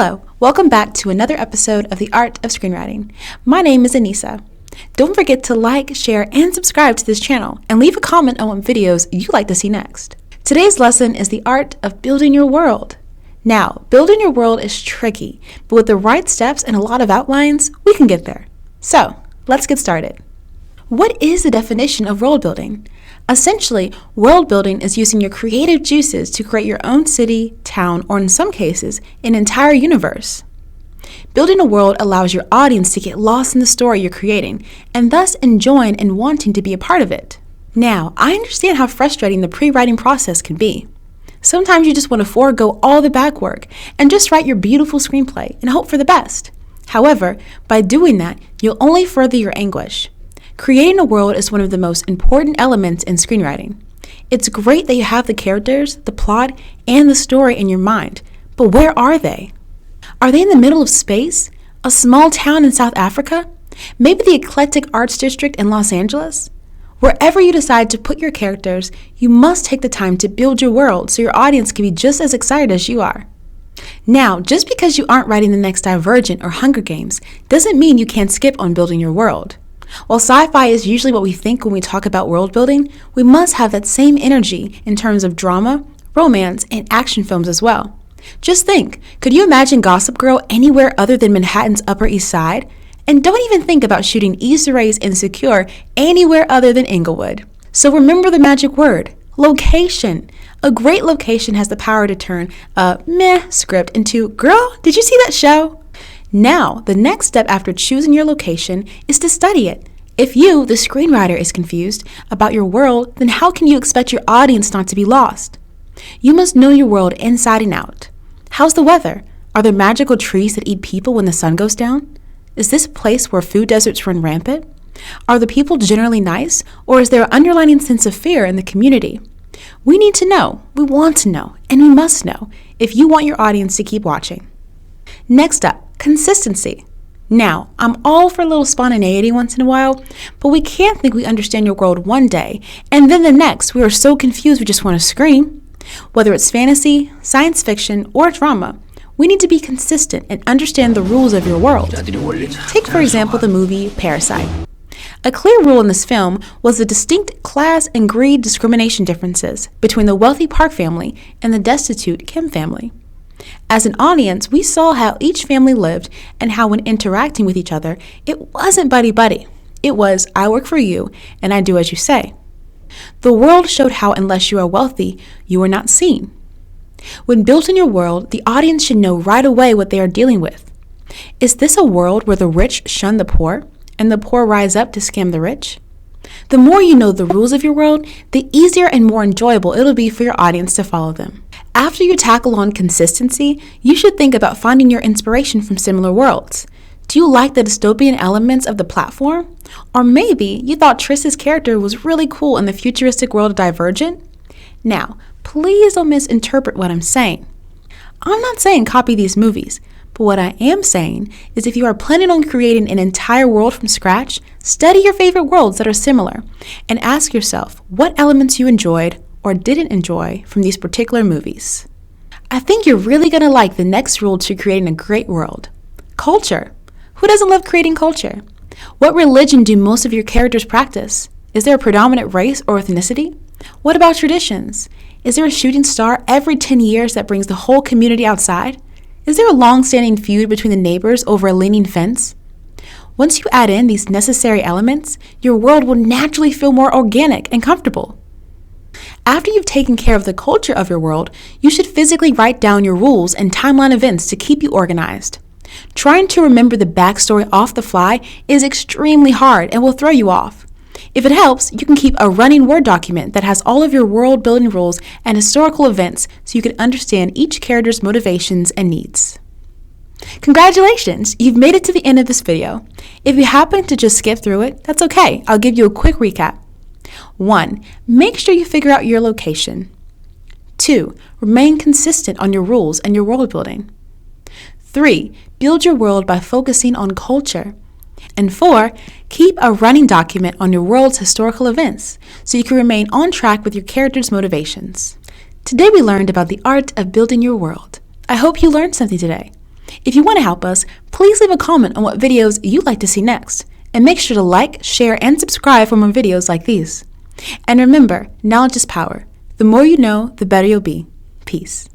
Hello, welcome back to another episode of the Art of Screenwriting. My name is Anissa. Don't forget to like, share, and subscribe to this channel, and leave a comment on what videos you'd like to see next. Today's lesson is the art of building your world. Now, building your world is tricky, but with the right steps and a lot of outlines, we can get there. So, let's get started. What is the definition of world building? Essentially, world building is using your creative juices to create your own city, town, or in some cases, an entire universe. Building a world allows your audience to get lost in the story you're creating, and thus enjoying and wanting to be a part of it. Now, I understand how frustrating the pre-writing process can be. Sometimes you just want to forego all the back work and just write your beautiful screenplay and hope for the best. However, by doing that, you'll only further your anguish. Creating a world is one of the most important elements in screenwriting. It's great that you have the characters, the plot, and the story in your mind, but where are they? Are they in the middle of space? A small town in South Africa? Maybe the eclectic arts district in Los Angeles? Wherever you decide to put your characters, you must take the time to build your world so your audience can be just as excited as you are. Now, just because you aren't writing the next Divergent or Hunger Games doesn't mean you can't skip on building your world. While sci-fi is usually what we think when we talk about world building, we must have that same energy in terms of drama, romance, and action films as well. Just think, could you imagine Gossip Girl anywhere other than Manhattan's Upper East Side? And don't even think about shooting Issa Rae's Insecure anywhere other than Inglewood. So remember the magic word, location. A great location has the power to turn a meh script into, girl, did you see that show? Now, the next step after choosing your location is to study it. If you, the screenwriter, is confused about your world, then how can you expect your audience not to be lost? You must know your world inside and out. How's the weather? Are there magical trees that eat people when the sun goes down? Is this a place where food deserts run rampant? Are the people generally nice, or is there an underlying sense of fear in the community? We need to know, we want to know, and we must know if you want your audience to keep watching. Next up, consistency. Now, I'm all for a little spontaneity once in a while, but we can't think we understand your world one day, and then the next we are so confused we just want to scream. Whether it's fantasy, science fiction, or drama, we need to be consistent and understand the rules of your world. Take, for example, the movie Parasite. A clear rule in this film was the distinct class and greed discrimination differences between the wealthy Park family and the destitute Kim family. As an audience, we saw how each family lived and how when interacting with each other, it wasn't buddy-buddy. It was, I work for you and I do as you say. The world showed how unless you are wealthy, you are not seen. When built in your world, the audience should know right away what they are dealing with. Is this a world where the rich shun the poor and the poor rise up to scam the rich? The more you know the rules of your world, the easier and more enjoyable it'll be for your audience to follow them. After you tackle on consistency, you should think about finding your inspiration from similar worlds. Do you like the dystopian elements of the platform? Or maybe you thought Triss's character was really cool in the futuristic world of Divergent? Now, please don't misinterpret what I'm saying. I'm not saying copy these movies, but what I am saying is if you are planning on creating an entire world from scratch, study your favorite worlds that are similar and ask yourself what elements you enjoyed or didn't enjoy from these particular movies. I think you're really going to like the next rule to creating a great world. Culture. Who doesn't love creating culture? What religion do most of your characters practice? Is there a predominant race or ethnicity? What about traditions? Is there a shooting star every 10 years that brings the whole community outside? Is there a long-standing feud between the neighbors over a leaning fence? Once you add in these necessary elements, your world will naturally feel more organic and comfortable. After you've taken care of the culture of your world, you should physically write down your rules and timeline events to keep you organized. Trying to remember the backstory off the fly is extremely hard and will throw you off. If it helps, you can keep a running Word document that has all of your world building rules and historical events so you can understand each character's motivations and needs. Congratulations, you've made it to the end of this video. If you happen to just skip through it, that's okay. I'll give you a quick recap. 1. Make sure you figure out your location. 2. Remain consistent on your rules and your world building. 3. Build your world by focusing on culture. And 4. Keep a running document on your world's historical events so you can remain on track with your character's motivations. Today we learned about the art of building your world. I hope you learned something today. If you want to help us, please leave a comment on what videos you'd like to see next, and make sure to like, share, and subscribe for more videos like these. And remember, knowledge is power. The more you know, the better you'll be. Peace.